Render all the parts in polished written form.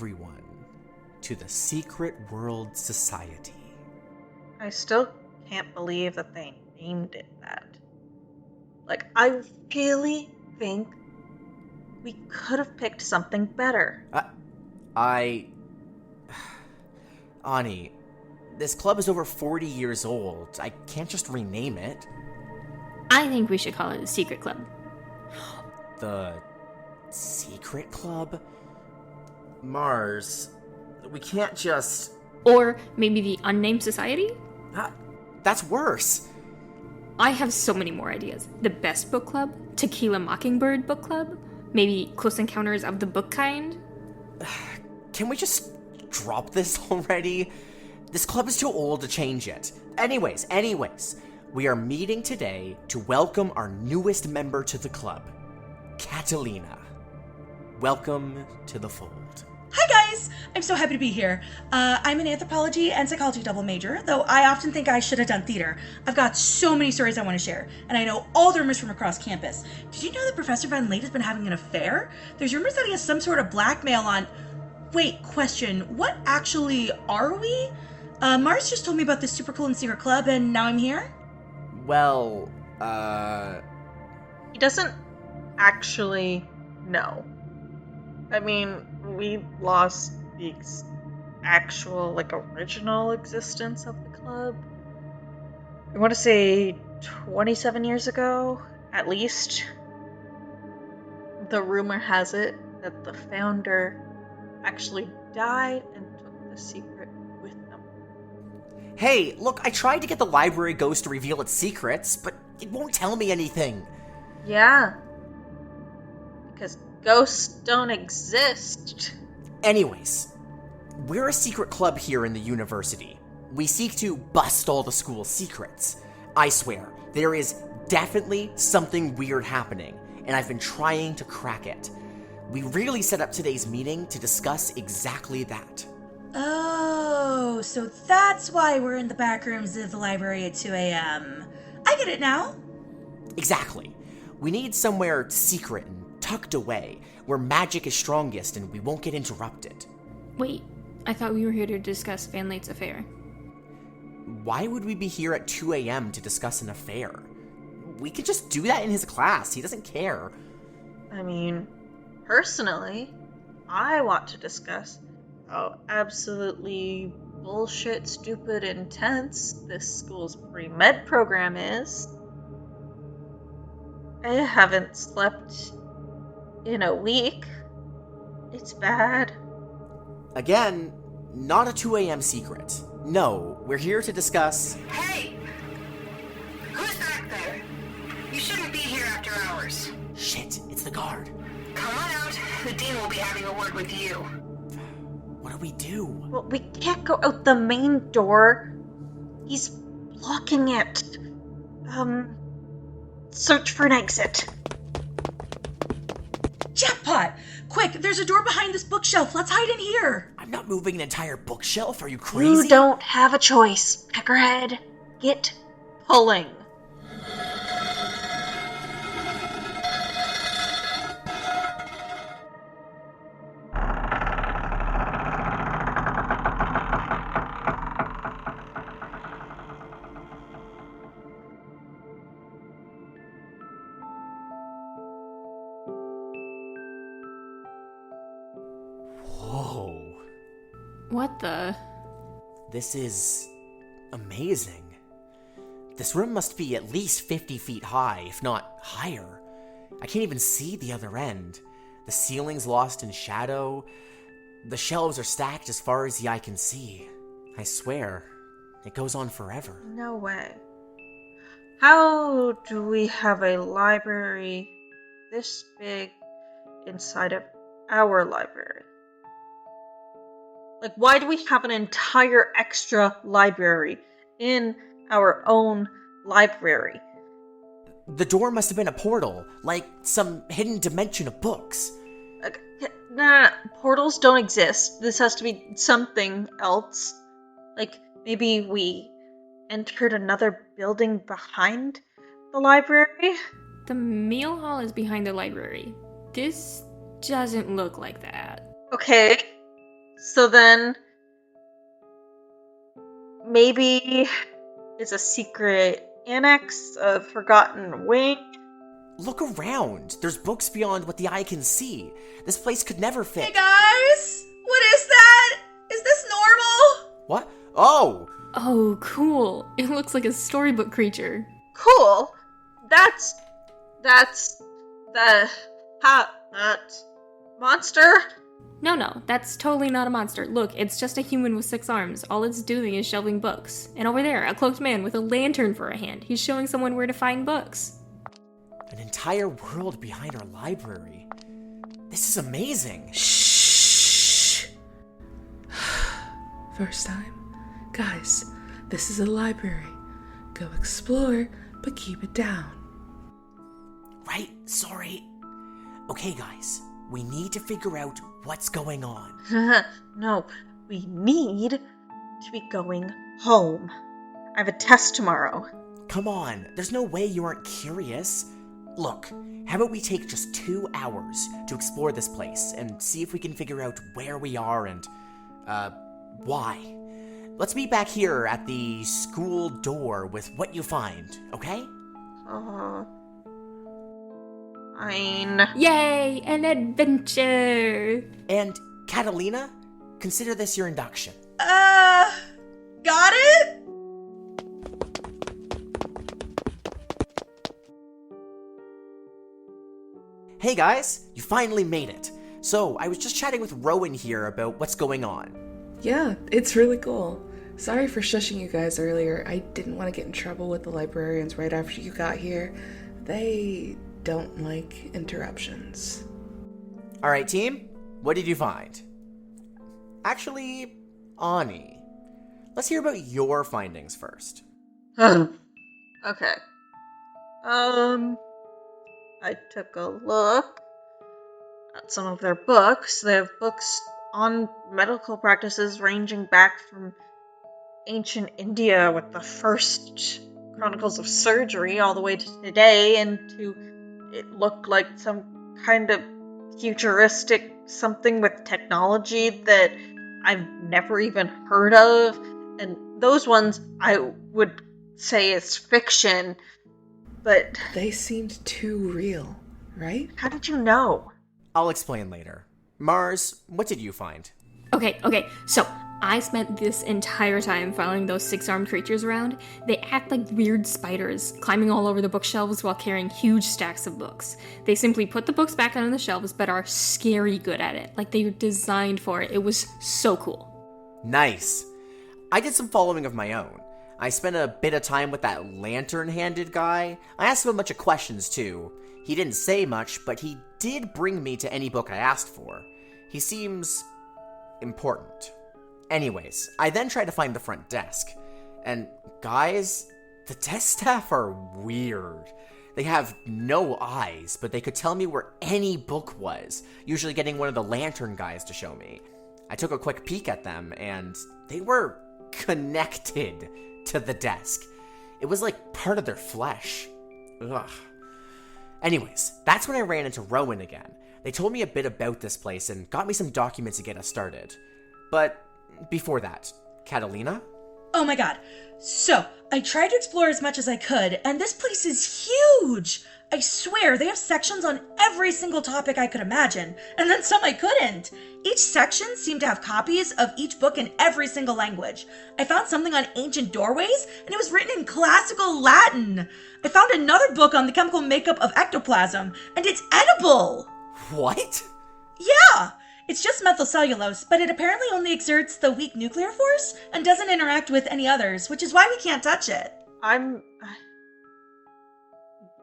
everyone to the Secret World Society. I still can't believe that they named it that. Like, I really think we could have picked something better. Ani, this club is over 40 years old. I can't just rename it. I think we should call it the Secret Club. The Secret Club? Mars, we can't just... Or maybe the Unnamed Society? That's worse. I have so many more ideas. The Best Book Club? Tequila Mockingbird Book Club? Maybe Close Encounters of the Book Kind? Can we just drop this already? This club is too old to change it. Anyways, we are meeting today to welcome our newest member to the club, Catalina. Welcome to the fold. Hi guys! I'm so happy to be here. I'm an anthropology and psychology double major, though I often think I should have done theater. I've got so many stories I want to share, and I know all the rumors from across campus. Did you know that Professor Van Late has been having an affair? There's rumors that he has some sort of blackmail on... Wait, question. What actually are we? Mars just told me about this super cool and secret club, and now I'm here? Well, He doesn't actually know. I mean, we lost the actual, original existence of the club. I want to say 27 years ago, at least. The rumor has it that the founder actually died and took the secret with them. Hey, look, I tried to get the library ghost to reveal its secrets, but it won't tell me anything. Yeah. Because ghosts don't exist. Anyways, we're a secret club here in the university. We seek to bust all the school's secrets. I swear, there is definitely something weird happening, and I've been trying to crack it. We really set up today's meeting to discuss exactly that. Oh, so that's why we're in the back rooms of the library at 2 a.m. I get it now. Exactly. We need somewhere secret and tucked away, where magic is strongest and we won't get interrupted. Wait, I thought we were here to discuss Van Late's affair. Why would we be here at 2 a.m. to discuss an affair? We could just do that in his class. He doesn't care. I mean, personally, I want to discuss how absolutely bullshit, stupid, intense this school's pre-med program is. I haven't slept in a week. It's bad. Again, not a 2 a.m. secret. No, we're here to discuss... Hey! Who's back there? You shouldn't be here after hours. Shit, it's the guard. Come on out. The dean will be having a word with you. What do we do? Well, we can't go out the main door. He's blocking it. Search for an exit. Jackpot! Quick, there's a door behind this bookshelf. Let's hide in here. I'm not moving an entire bookshelf. Are you crazy? You don't have a choice, Peckerhead. Get pulling. Whoa. What the? This is... amazing. This room must be at least 50 feet high, if not higher. I can't even see the other end. The ceiling's lost in shadow. The shelves are stacked as far as the eye can see. I swear, it goes on forever. No way. How do we have a library this big inside of our library? Like, why do we have an entire extra library in our own library? The door must have been a portal, like some hidden dimension of books. No. Portals don't exist. This has to be something else. Like, maybe we entered another building behind the library? The meal hall is behind the library. This doesn't look like that. Okay. So then, maybe it's a secret annex, a forgotten wing. Look around. There's books beyond what the eye can see. This place could never fit. Hey guys! What is that? Is this normal? What? Oh! Oh, cool. It looks like a storybook creature. Cool. That's that monster. No, that's totally not a monster. Look, it's just a human with 6 arms. All it's doing is shelving books. And over there, a cloaked man with a lantern for a hand. He's showing someone where to find books. An entire world behind our library. This is amazing. Shh. First time. Guys, this is a library. Go explore, but keep it down. Right, sorry. Okay, guys, we need to figure out what's going on. No, we need to be going home. I have a test tomorrow. Come on, there's no way you aren't curious. Look, how about we take just 2 hours to explore this place and see if we can figure out where we are and, why. Let's meet back here at the school door with what you find, okay? Fine. Yay, an adventure! And, Catalina, consider this your induction. Got it? Hey guys, you finally made it. So, I was just chatting with Rowan here about what's going on. Yeah, it's really cool. Sorry for shushing you guys earlier. I didn't want to get in trouble with the librarians right after you got here. They don't like interruptions. Alright, team, what did you find? Actually, Ani, let's hear about your findings first. Okay. I took a look at some of their books. They have books on medical practices ranging back from ancient India with the first chronicles of surgery all the way to today, and to it looked like some kind of futuristic something with technology that I've never even heard of. And those ones I would say is fiction, but They seemed too real, right? how did you know? I'll explain later. Mars, what did you find? Okay, so I spent this entire time following those 6-armed creatures around. They act like weird spiders, climbing all over the bookshelves while carrying huge stacks of books. They simply put the books back on the shelves, but are scary good at it. Like they were designed for it. It was so cool. Nice. I did some following of my own. I spent a bit of time with that lantern-handed guy. I asked him a bunch of questions, too. He didn't say much, but he did bring me to any book I asked for. He seems important. Anyways, I then tried to find the front desk. And guys, the desk staff are weird. They have no eyes, but they could tell me where any book was, usually getting one of the lantern guys to show me. I took a quick peek at them, and they were connected to the desk. It was like part of their flesh. Ugh. Anyways, that's when I ran into Rowan again. They told me a bit about this place and got me some documents to get us started. But before that, Catalina? Oh my god. So, I tried to explore as much as I could, and this place is huge! I swear, they have sections on every single topic I could imagine, and then some I couldn't. Each section seemed to have copies of each book in every single language. I found something on ancient doorways, and it was written in classical Latin. I found another book on the chemical makeup of ectoplasm, and it's edible! What? Yeah! It's just methylcellulose, but it apparently only exerts the weak nuclear force and doesn't interact with any others, which is why we can't touch it. I'm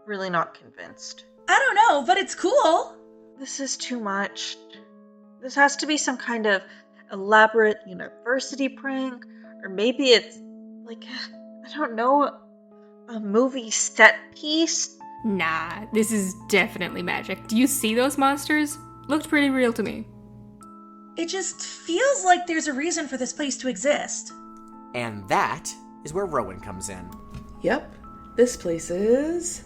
really not convinced. I don't know, but it's cool. This is too much. This has to be some kind of elaborate university prank, or maybe it's like, I don't know, a movie set piece. Nah, this is definitely magic. Do you see those monsters? Looked pretty real to me. It just feels like there's a reason for this place to exist. And that is where Rowan comes in. Yep, this place is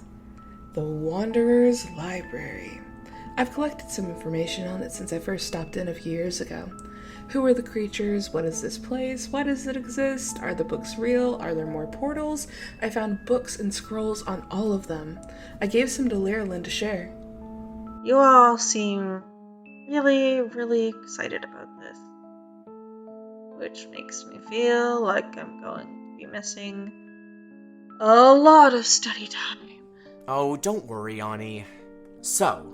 the Wanderers Library. I've collected some information on it since I first stopped in a few years ago. Who are the creatures? What is this place? Why does it exist? Are the books real? Are there more portals? I found books and scrolls on all of them. I gave some to Lirulin to share. You all seem really, really excited about this, which makes me feel like I'm going to be missing a lot of study time. Oh, don't worry, Ani. So,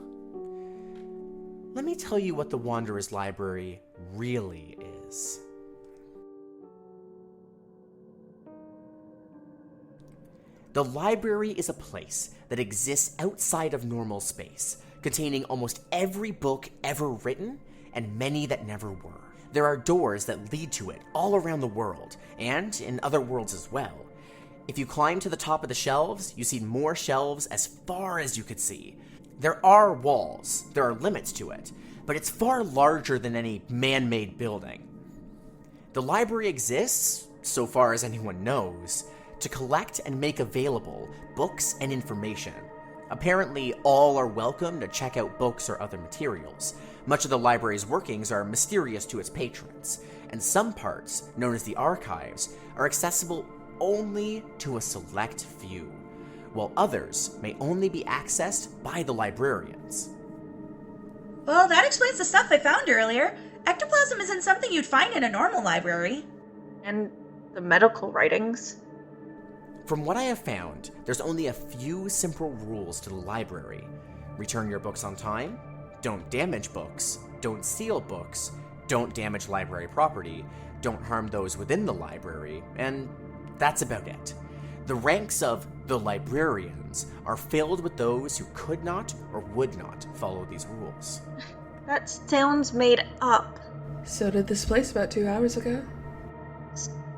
let me tell you what the Wanderers Library really is. The library is a place that exists outside of normal space, containing almost every book ever written and many that never were. There are doors that lead to it all around the world, and in other worlds as well. If you climb to the top of the shelves, you see more shelves as far as you could see. There are walls, there are limits to it, but it's far larger than any man-made building. The library exists, so far as anyone knows, to collect and make available books and information. Apparently, all are welcome to check out books or other materials. Much of the library's workings are mysterious to its patrons, and some parts, known as the archives, are accessible only to a select few, while others may only be accessed by the librarians. Well, that explains the stuff I found earlier. Ectoplasm isn't something you'd find in a normal library. And the medical writings. From what I have found, there's only a few simple rules to the library. Return your books on time, don't damage books, don't steal books, don't damage library property, don't harm those within the library, and that's about it. The ranks of the librarians are filled with those who could not or would not follow these rules. That sounds made up. So did this place about 2 hours ago?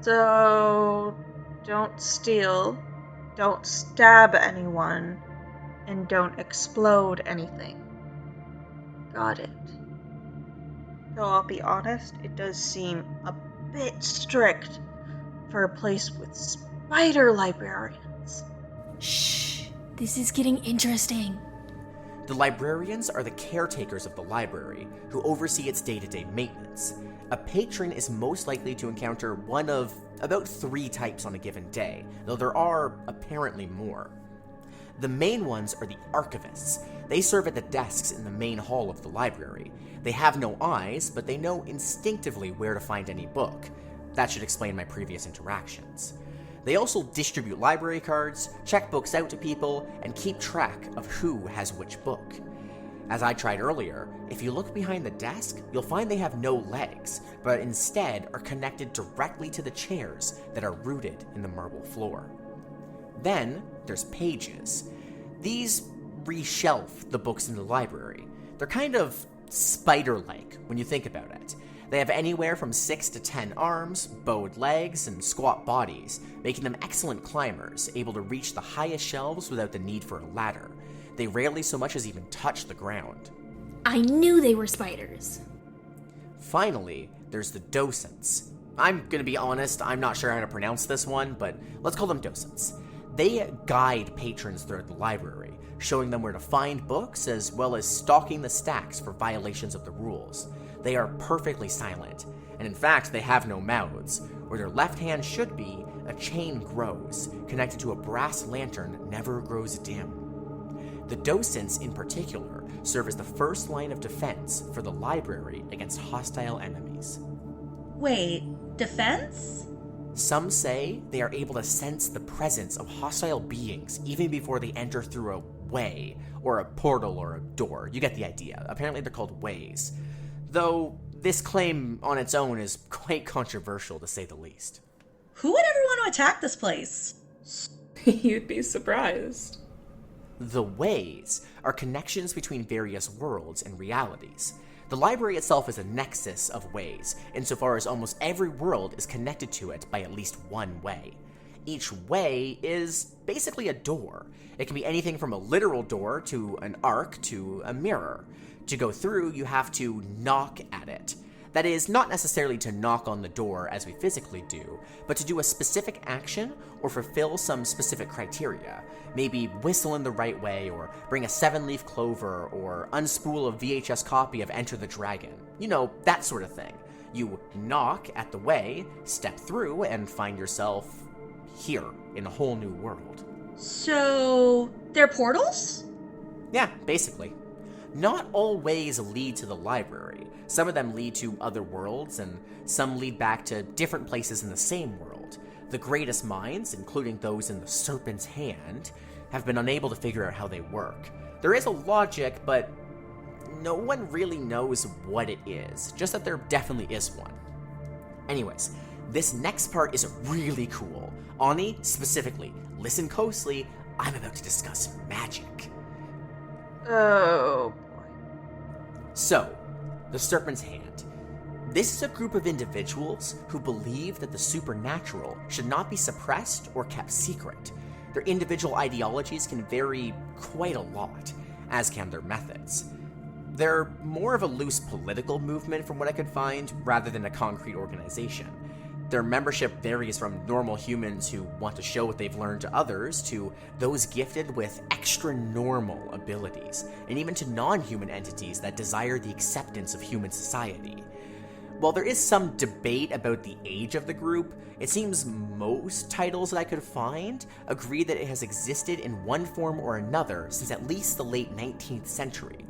So, don't steal, don't stab anyone, and don't explode anything. Got it. Though I'll be honest, it does seem a bit strict for a place with spider librarians. Shh, this is getting interesting. The librarians are the caretakers of the library, who oversee its day-to-day maintenance. A patron is most likely to encounter one of about 3 types on a given day, though there are apparently more. The main ones are the archivists. They serve at the desks in the main hall of the library. They have no eyes, but they know instinctively where to find any book. That should explain my previous interactions. They also distribute library cards, check books out to people, and keep track of who has which book. As I tried earlier, if you look behind the desk, you'll find they have no legs, but instead are connected directly to the chairs that are rooted in the marble floor. Then, there's pages. These reshelf the books in the library. They're kind of spider-like when you think about it. They have anywhere from 6 to 10 arms, bowed legs, and squat bodies, making them excellent climbers, able to reach the highest shelves without the need for a ladder. They rarely so much as even touch the ground. I knew they were spiders. Finally, there's the docents. I'm gonna be honest, I'm not sure how to pronounce this one, but let's call them docents. They guide patrons throughout the library, showing them where to find books as well as stalking the stacks for violations of the rules. They are perfectly silent, and in fact, they have no mouths. Where their left hand should be, a chain grows, connected to a brass lantern never grows dim. The docents, in particular, serve as the first line of defense for the library against hostile enemies. Wait, defense? Some say they are able to sense the presence of hostile beings even before they enter through a way, or a portal, or a door. You get the idea. Apparently they're called ways. Though this claim on its own is quite controversial, to say the least. Who would ever want to attack this place? You'd be surprised. The ways are connections between various worlds and realities. The library itself is a nexus of ways, insofar as almost every world is connected to it by at least one way. Each way is basically a door. It can be anything from a literal door to an arc to a mirror. To go through, you have to knock at it. That is, not necessarily to knock on the door as we physically do, but to do a specific action or fulfill some specific criteria. Maybe whistle in the right way, or bring a 7-leaf clover, or unspool a VHS copy of Enter the Dragon. You know, that sort of thing. You knock at the way, step through, and find yourself here in a whole new world. So, they're portals? Yeah, basically. Not all ways lead to the library. Some of them lead to other worlds, and some lead back to different places in the same world. The greatest minds, including those in the Serpent's Hand, have been unable to figure out how they work. There is a logic, but no one really knows what it is, just that there definitely is one. Anyways, this next part is really cool. Ani, specifically, listen closely, I'm about to discuss magic. Oh, boy. So, the Serpent's Hand. This is a group of individuals who believe that the supernatural should not be suppressed or kept secret. Their individual ideologies can vary quite a lot, as can their methods. They're more of a loose political movement from what I could find, rather than a concrete organization. Their membership varies from normal humans who want to show what they've learned to others, to those gifted with extra normal abilities, and even to non-human entities that desire the acceptance of human society. While there is some debate about the age of the group, it seems most titles that I could find agree that it has existed in one form or another since at least the late 19th century.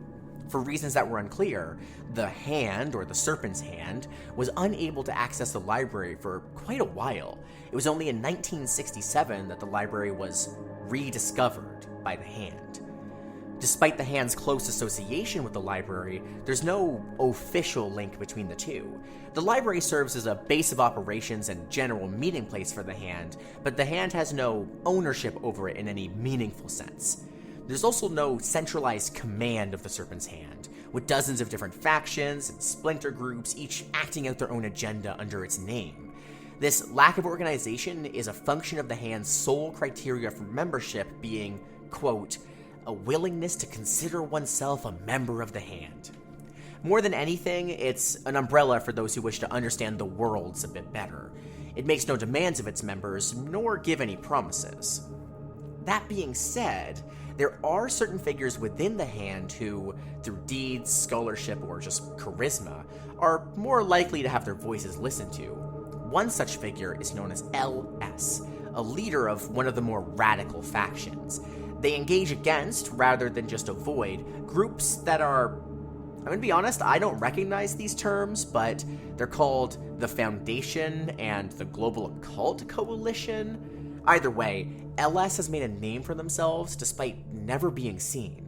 For reasons that were unclear, the Hand, or the Serpent's Hand, was unable to access the library for quite a while. It was only in 1967 that the library was rediscovered by the Hand. Despite the Hand's close association with the library, there's no official link between the two. The library serves as a base of operations and general meeting place for the Hand, but the Hand has no ownership over it in any meaningful sense. There's also no centralized command of the Serpent's Hand, with dozens of different factions and splinter groups, each acting out their own agenda under its name. This lack of organization is a function of the Hand's sole criteria for membership being, quote, a willingness to consider oneself a member of the Hand. More than anything, it's an umbrella for those who wish to understand the worlds a bit better. It makes no demands of its members, nor give any promises. That being said, there are certain figures within the Hand who, through deeds, scholarship, or just charisma, are more likely to have their voices listened to. One such figure is known as LS, a leader of one of the more radical factions. They engage against, rather than just avoid, groups that are... I'm gonna be honest, I don't recognize these terms, but they're called the Foundation and the Global Occult Coalition. Either way, LS has made a name for themselves despite never being seen.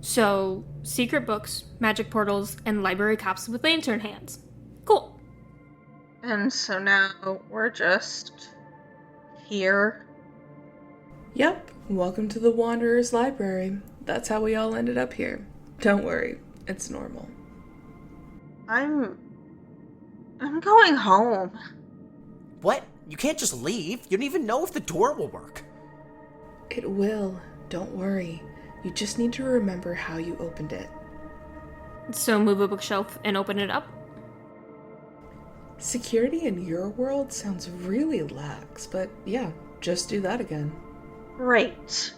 So, secret books, magic portals, and library cops with lantern hands. Cool. And so now we're just here. Yep, welcome to the Wanderers Library. That's how we all ended up here. Don't worry, it's normal. I'm going home. What? You can't just leave. You don't even know if the door will work. It will. Don't worry. You just need to remember how you opened it. So move a bookshelf and open it up? Security in your world sounds really lax, but yeah, just do that again. Great.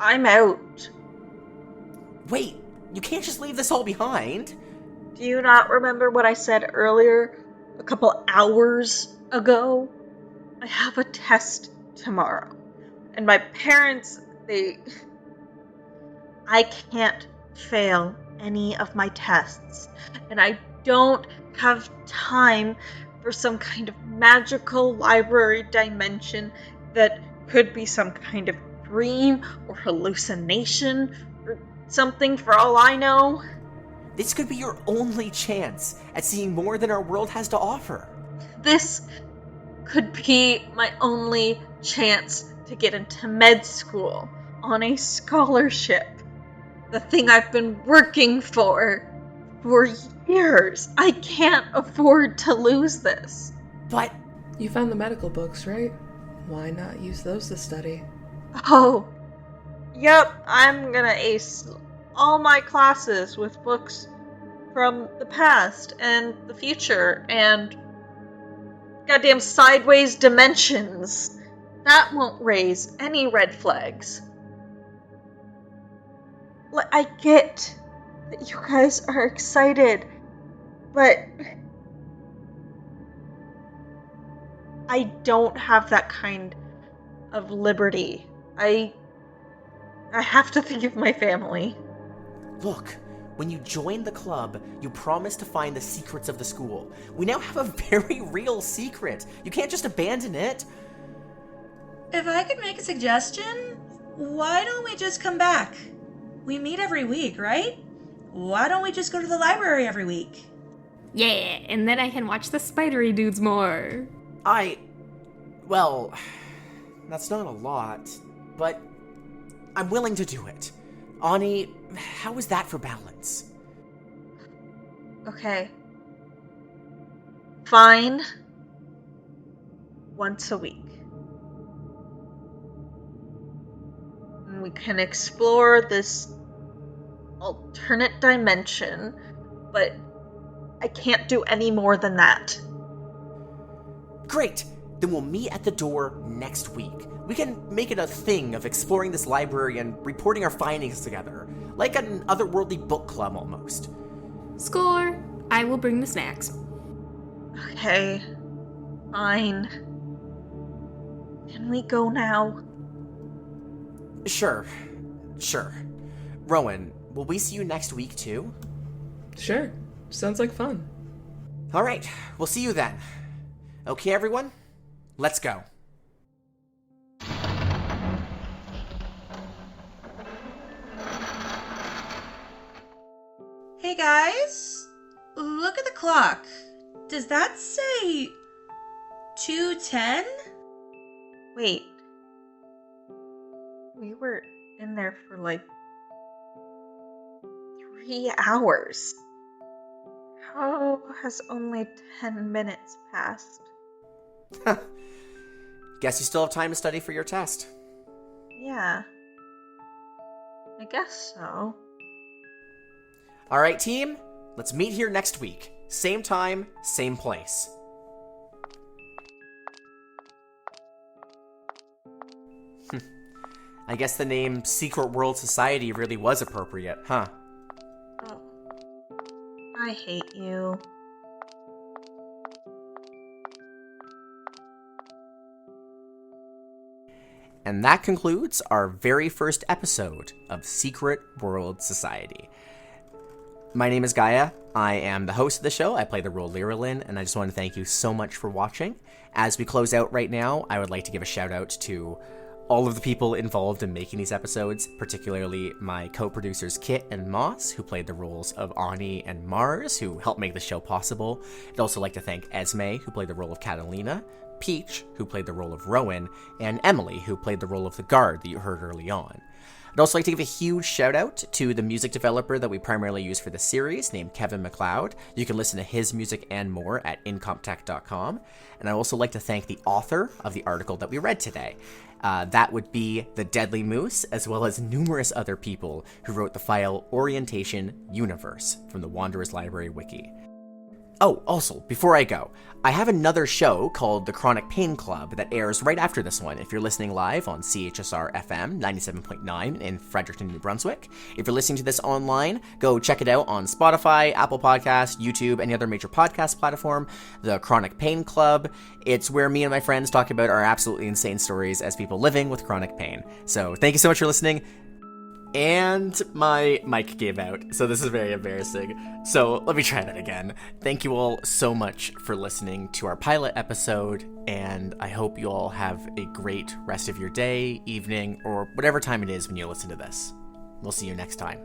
I'm out. Wait, you can't just leave this all behind. Do you not remember what I said earlier, a couple hours ago? I have a test tomorrow. And my parents, I can't fail any of my tests. And I don't have time for some kind of magical library dimension that could be some kind of dream or hallucination or something for all I know. This could be your only chance at seeing more than our world has to offer. This could be my only chance to get into med school on a scholarship. The thing I've been working for years. I can't afford to lose this. But You found the medical books, right? Why not use those to study? Oh, yep, I'm gonna ace all my classes with books from the past and the future and goddamn sideways dimensions. That won't raise any red flags. I get that you guys are excited, but I don't have that kind of liberty. I have to think of my family. Look, when you joined the club, you promised to find the secrets of the school. We now have a very real secret. You can't just abandon it. If I could make a suggestion, why don't we just come back? We meet every week, right? Why don't we just go to the library every week? Yeah, and then I can watch the spidery dudes more. Well, that's not a lot, but I'm willing to do it. Ani, how is that for balance? Okay. Fine. Once a week. And we can explore this alternate dimension, but I can't do any more than that. Great! Then we'll meet at the door next week. We can make it a thing of exploring this library and reporting our findings together. Like an otherworldly book club, almost. Score! I will bring the snacks. Okay. Fine. Can we go now? Sure. Rowan, will we see you next week, too? Sure. Sounds like fun. Alright, we'll see you then. Okay, everyone? Let's go. Hey guys, look at the clock. Does that say 2:10? Wait. We were in there for like 3 hours. How has only 10 minutes passed? Guess you still have time to study for your test. Yeah. I guess so. Alright, team, let's meet here next week. Same time, same place. I guess the name Secret World Society really was appropriate, huh? Oh. I hate you. And that concludes our very first episode of Secret World Society. My name is Gaia. I am the host of the show. I play the role Lirulin, and I just want to thank you so much for watching. As we close out right now, I would like to give a shout out to all of the people involved in making these episodes, particularly my co-producers Kit and Moss, who played the roles of Ani and Mars, who helped make the show possible. I'd also like to thank Esme, who played the role of Catalina, Peach, who played the role of Rowan, and Emily, who played the role of the guard that you heard early on. I'd also like to give a huge shout out to the music developer that we primarily use for the series, named Kevin MacLeod. You can listen to his music and more at incomptech.com. And I'd also like to thank the author of the article that we read today. That would be TheDeadlyMoose, as well as numerous other people who wrote the file Orientation Universe from the Wanderers Library Wiki. Oh, also, before I go, I have another show called The Chronic Pain Club that airs right after this one if you're listening live on CHSR FM 97.9 in Fredericton, New Brunswick. If you're listening to this online, go check it out on Spotify, Apple Podcasts, YouTube, any other major podcast platform, The Chronic Pain Club. It's where me and my friends talk about our absolutely insane stories as people living with chronic pain. So thank you so much for listening. And my mic gave out, so this is very embarrassing. So let me try that again. Thank you all so much for listening to our pilot episode, and I hope you all have a great rest of your day, evening, or whatever time it is when you listen to this. We'll see you next time.